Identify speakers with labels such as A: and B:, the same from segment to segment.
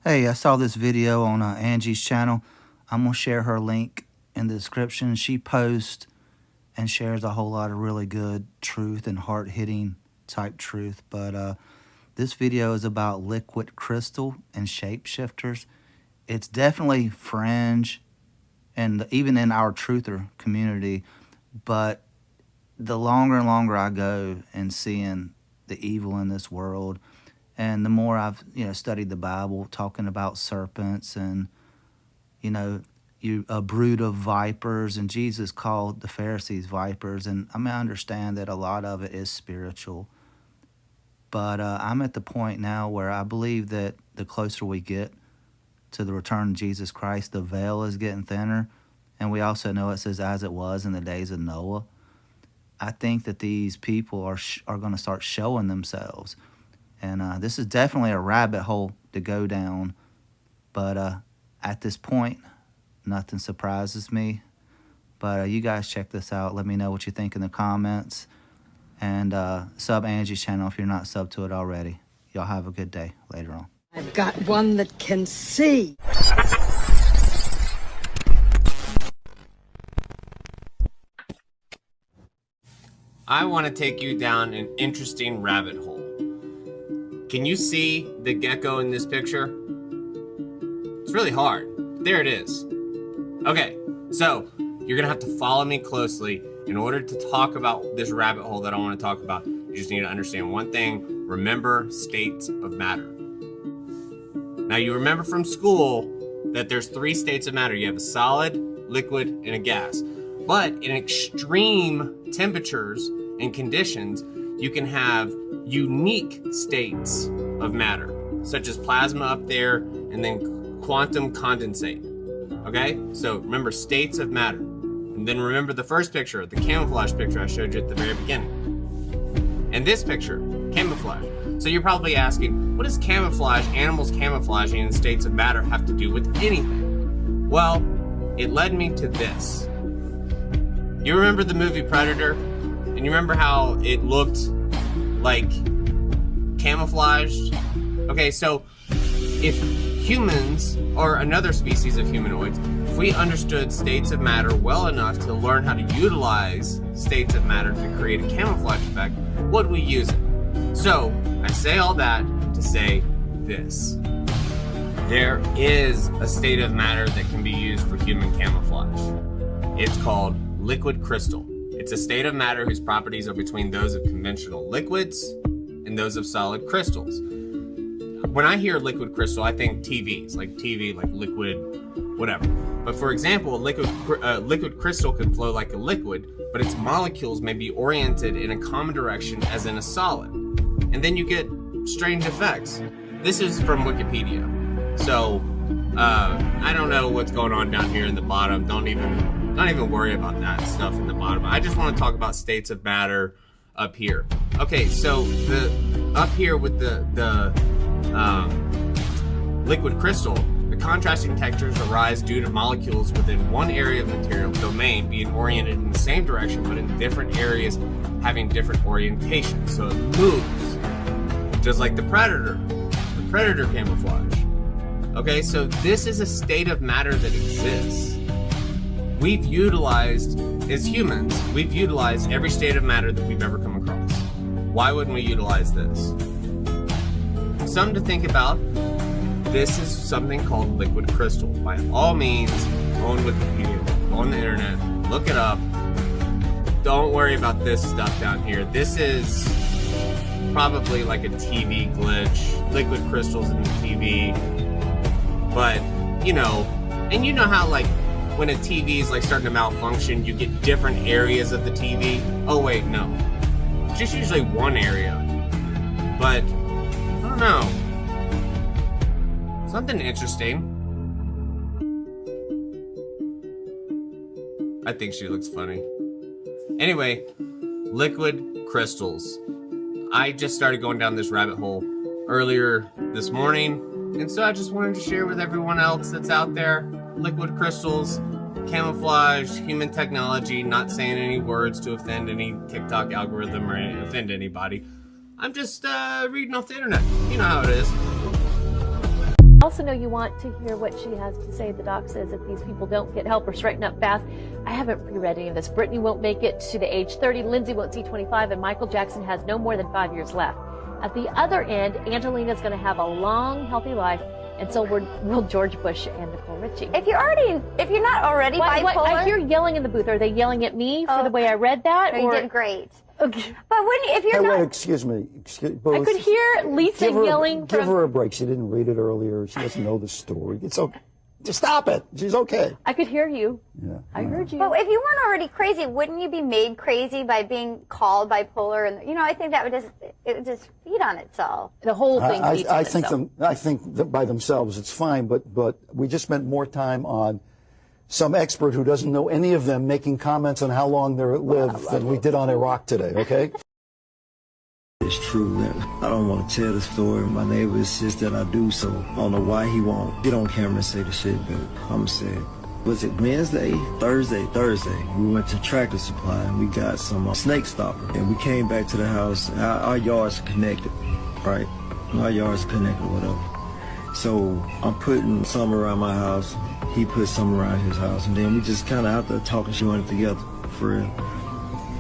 A: Hey, I saw this video on Angie's channel. I'm going to share her link in the description. She posts and shares a whole lot of really good truth and hard-hitting type truth. But this video is about liquid crystal and shapeshifters. It's definitely fringe, and even in our truther community. But the longer and longer I go in seeing the evil in this world, and the more I've studied the Bible, talking about serpents and a brood of vipers, and Jesus called the Pharisees vipers, and I understand that a lot of it is spiritual. But I'm at the point now where I believe that the closer we get to the return of Jesus Christ, the veil is getting thinner, and we also know it says as it was in the days of Noah. I think that these people are going to start showing themselves. And this is definitely a rabbit hole to go down. But at this point, nothing surprises me. But you guys check this out. Let me know what you think in the comments. And sub Angie's channel if you're not subbed to it already. Y'all have a good day later on.
B: I've got one that can see.
C: I want to take you down an interesting rabbit hole. Can you see the gecko in this picture? It's really hard. There it is. Okay, so you're gonna have to follow me closely in order to talk about this rabbit hole that I want to talk about. You just need to understand one thing. Remember states of matter. Now you remember from school that there's 3 states of matter. You have a solid, liquid, and a gas. But in extreme temperatures and conditions, you can have unique states of matter, such as plasma up there and then quantum condensate. Okay, so remember states of matter. And then remember the first picture, the camouflage picture I showed you at the very beginning. And this picture, camouflage. So you're probably asking, what does camouflage, animals camouflaging in states of matter have to do with anything? Well, it led me to this. You remember the movie Predator? And you remember how it looked like camouflaged? Okay, so if humans or another species of humanoids, if we understood states of matter well enough to learn how to utilize states of matter to create a camouflage effect, would we use it? So I say all that to say this. There is a state of matter that can be used for human camouflage. It's called liquid crystal. It's a state of matter whose properties are between those of conventional liquids and those of solid crystals. When I hear liquid crystal, I think TVs, like liquid, whatever. But for example, a liquid crystal can flow like a liquid, but its molecules may be oriented in a common direction as in a solid. And then you get strange effects. This is from Wikipedia. So, I don't know what's going on down here in the bottom. Don't even worry about that stuff in the bottom. I just want to talk about states of matter up here. Okay, so up here with the liquid crystal, the contrasting textures arise due to molecules within one area of material domain being oriented in the same direction, but in different areas having different orientations. So it moves, just like the predator camouflage. Okay, so this is a state of matter that exists. We've utilized, as humans, we've utilized every state of matter that we've ever come across. Why wouldn't we utilize this? Something to think about. This is something called liquid crystal. By all means, go on Wikipedia, go on the internet, look it up. Don't worry about this stuff down here. This is probably like a TV glitch. Liquid crystals in the TV. But, and you know how like when a TV is like starting to malfunction, you get different areas of the TV. Oh wait, no. It's just usually one area. But, I don't know. Something interesting. I think she looks funny. Anyway, liquid crystals. I just started going down this rabbit hole earlier this morning, and so I just wanted to share with everyone else that's out there. Liquid crystals, camouflage, human technology, not saying any words to offend any TikTok algorithm or offend anybody. I'm just reading off the internet. You know how it is.
D: also know you want to hear what she has to say. The doc says if these people don't get help or straighten up fast. I haven't pre-read any of this. Brittany won't make it to the age 30. Lindsay won't see 25. And Michael Jackson has no more than 5 years left. At the other end, Angelina's going to have a long, healthy life. And so will George Bush and Nicole Richie.
E: If you're not already bipolar.
D: I hear yelling in the booth. Are they yelling at me for the way I read that?
E: You did great.
D: Okay.
E: But if you're not...
F: Wait, excuse me.
D: I could hear Lisa yelling
F: Give her a break. She didn't read it earlier. She doesn't know the story. It's okay. Just stop it. She's okay.
D: I could hear you.
F: Yeah.
D: I heard you.
E: But if you weren't already crazy, wouldn't you be made crazy by being called bipolar? And I think that would just feed on itself.
D: The whole thing feeds on itself.
F: I think that by themselves it's fine, but we just spent more time on some expert who doesn't know any of them making comments on how long they're lived than we did on Iraq today, okay?
G: It's true that I don't want to tell the story. My neighbor insists that I do, so I don't know why he won't get on camera and say the shit, but I'm saying. Was it Wednesday? Thursday. We went to Tractor Supply and we got some snake stopper. And we came back to the house. Our yards are connected, right? Our yards are connected or whatever. So I'm putting some around my house. He put some around his house. And then we just kind of out there talking shit on it together, for real.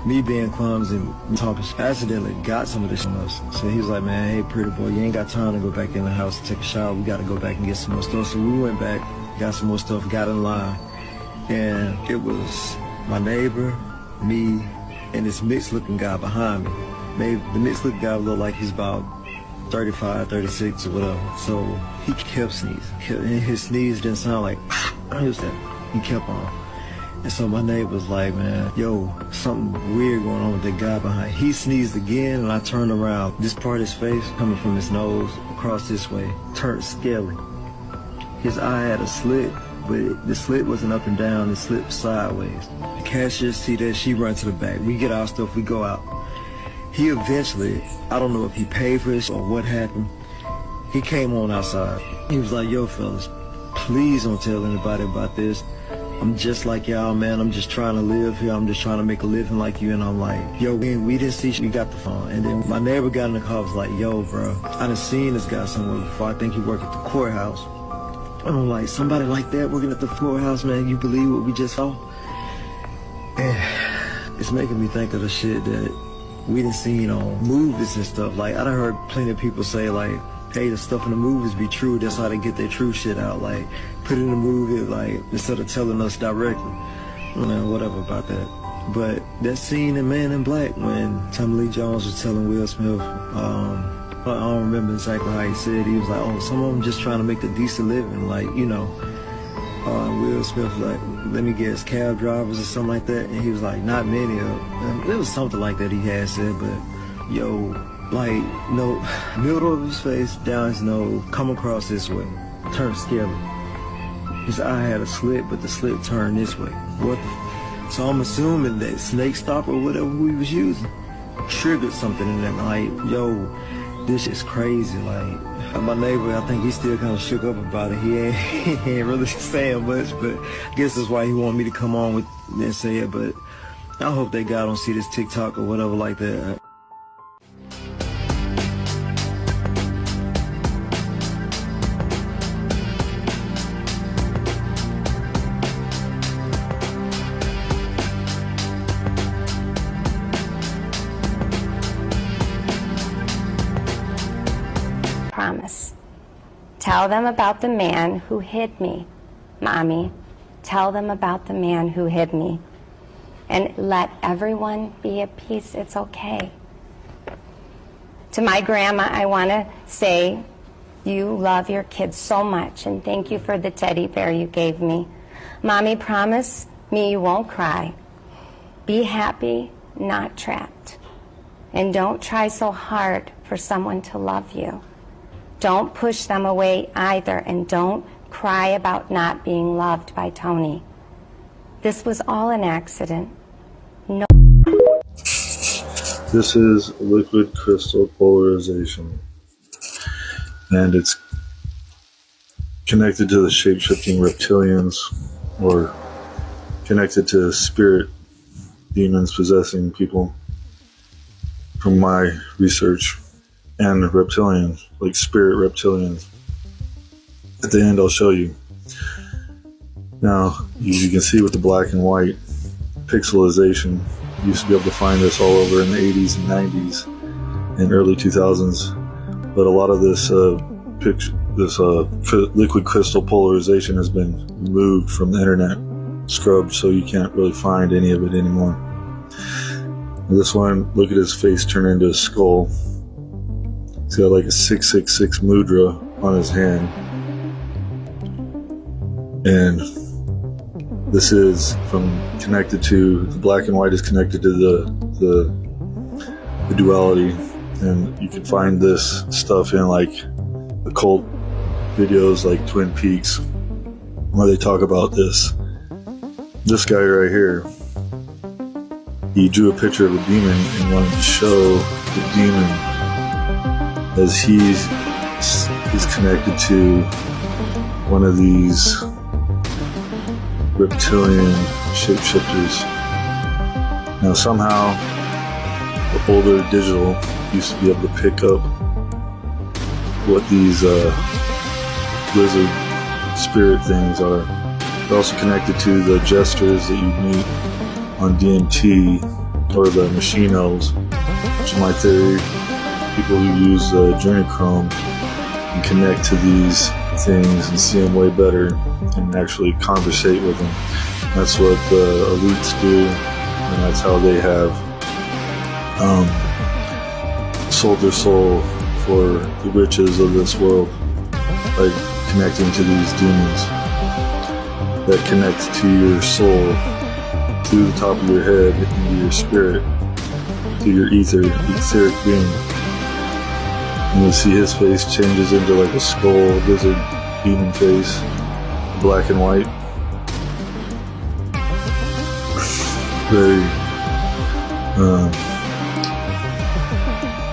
G: Me being clumsy and talking, accidentally got some of this from us. So he was like, man, hey, pretty boy, you ain't got time to go back in the house to take a shower. We got to go back and get some more stuff. So we went back, got some more stuff, got in line. And it was my neighbor, me, and this mixed-looking guy behind me. Maybe the mixed-looking guy looked like he's about 35, 36 or whatever. So he kept sneezing. And his sneeze didn't sound like, he kept on. And so my neighbor was like, man, yo, something weird going on with that guy behind. He sneezed again, and I turned around. This part of his face, coming from his nose, across this way, turned scaly. His eye had a slit, but the slit wasn't up and down, it slit sideways. The cashier see that, she runs to the back. We get our stuff, we go out. He eventually, I don't know if he paid for this or what happened, he came on outside. He was like, yo, fellas, please don't tell anybody about this. I'm just like y'all, man. I'm just trying to live here. I'm just trying to make a living like you. And I'm like, yo, we didn't see you got the phone. And then my neighbor got in the car, was like, yo, bro, I done seen this guy somewhere before. I think he worked at the courthouse. And I'm like, somebody like that working at the courthouse, man, you believe what we just saw? And it's making me think of the shit that we done seen on movies and stuff. Like, I done heard plenty of people say, like, hey, the stuff in the movies be true. That's how they get their true shit out. Like, put it in the movie, like, instead of telling us directly. Whatever about that. But that scene in Man in Black when Tommy Lee Jones was telling Will Smith, I don't remember exactly how he said. He was like, oh, some of them just trying to make a decent living. Like, Will Smith was like, let me guess, cab drivers or something like that. And he was like, not many of them. It was something like that he had said, but, yo, like, no, middle of his face, down his nose, come across this way, turned scaly. His eye had a slit, but the slit turned this way. So I'm assuming that snake stopper or whatever we was using triggered something in them. Like, yo, this is crazy. Like, my neighbor, I think he still kind of shook up about it. He ain't really saying much, but I guess that's why he wanted me to come on with and say it. But I hope that guy don't see this TikTok or whatever like that.
H: Promise. Tell them about the man who hid me. Mommy, tell them about the man who hid me. And let everyone be at peace. It's okay. To my grandma, I want to say you love your kids so much, and thank you for the teddy bear you gave me. Mommy, promise me you won't cry. Be happy, not trapped. And don't try so hard for someone to love you. Don't push them away either, and don't cry about not being loved by Tony. This was all an accident. No.
I: This is liquid crystal polarization, and it's connected to the shape-shifting reptilians, or connected to spirit demons possessing people from my research, and reptilians, like spirit reptilians. at the end I'll show you. Now, as you can see with the black and white pixelization, you used to be able to find this all over in the 80s and 90s and early 2000s, but a lot of this liquid crystal polarization has been removed from the internet, scrubbed, so you can't really find any of it anymore. This one, look at his face turn into a skull. He's got like a 666 mudra on his hand. And this is connected to, the black and white is connected to the duality. And you can find this stuff in like occult videos like Twin Peaks, where they talk about this. This guy right here, he drew a picture of a demon and wanted to show the demon as he's connected to one of these reptilian shapeshifters. Now somehow the older digital used to be able to pick up what these lizard spirit things are. They're also connected to the jesters that you meet on DMT, or the machine elves, which in my theory, people who use adrenochrome can connect to these things and see them way better and actually conversate with them. That's what the elites do, and that's how they have sold their soul for the riches of this world, by connecting to these demons that connect to your soul through the top of your head into your spirit, to your etheric being. And you see his face changes into like a skull, lizard, demon face, black and white. Very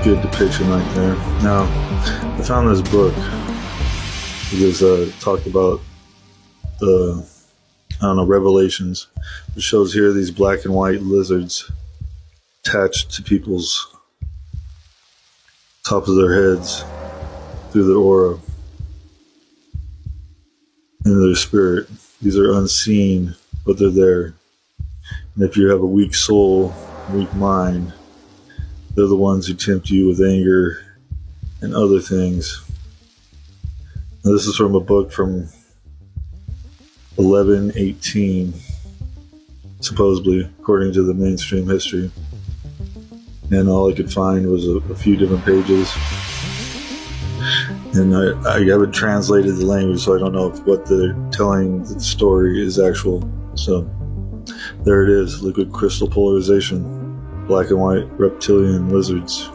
I: good depiction right there. Now, I found this book because it talked about Revelations. It shows here these black and white lizards attached to people's top of their heads through their aura and their spirit. These are unseen, but they're there. And if you have a weak soul, weak mind, they're the ones who tempt you with anger and other things. Now, this is from a book from 1118, supposedly, according to the mainstream history. And all I could find was a few different pages. And I haven't translated the language, so I don't know if what they're telling the story is actual. So there it is, liquid crystal polarization, black and white reptilian lizards.